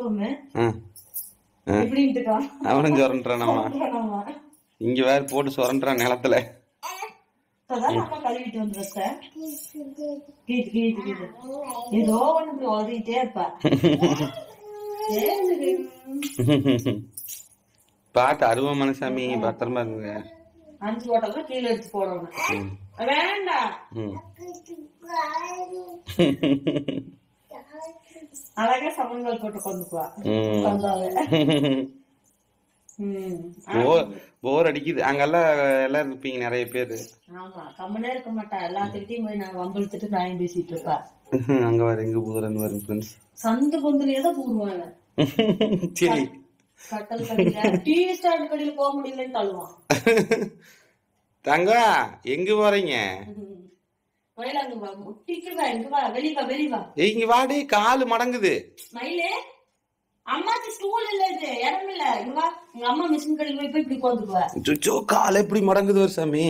கொடுக்கோமே எப்படின்ட்டுக்கா அவனும் சொரண்டானாமா இங்க வேற போட்டு சொரண்டான் நிலத்துல. கழுவிட்டு வந்து ஏதோ ஒண்ணு இப்படி உதவிட்டே இருப்பா. பாத்து அருவமான சாமி பத்திரமா இருங்க. 5 ஓட்டெல்லாம் கீழே எடுத்து போடணும். வேண்டாம் அழகா சமன்கள் போட்டு கொண்டுக்குவா. போர் அடிக்குது அங்கெல்லாம் எல்லாம் இருப்பீங்க நிறைய பேரு. ஆமா கம்மனே இருக்க மாட்டா. எல்லாத்துக்கிட்டையும் போய் நாங்க வம்பிழுத்துட்டு நியாயம் பேசிட்டு இருப்பா. அங்க வர எங்க பூதுறன்னு வரும் ஃப்ரெண்ட்ஸ். சந்து பொந்துலயே தான் பூருவாங்க. சரி கட்டல் கடையில டிவி ஸ்டாண்ட் கடையில போக முடியலன்னு தள்ளுவான். தங்க எங்க போறீங்க? இங்க வாடி காலு மடங்குது. அம்மாக்கு ஸ்டூல் இல்ல இது இடம் இல்ல. இங்க வா எங்க அம்மா மிஷின் கடையில போய் இப்படி உட்காந்துக்குவா. கால் எப்படி மடங்குது ஒரு சாமி?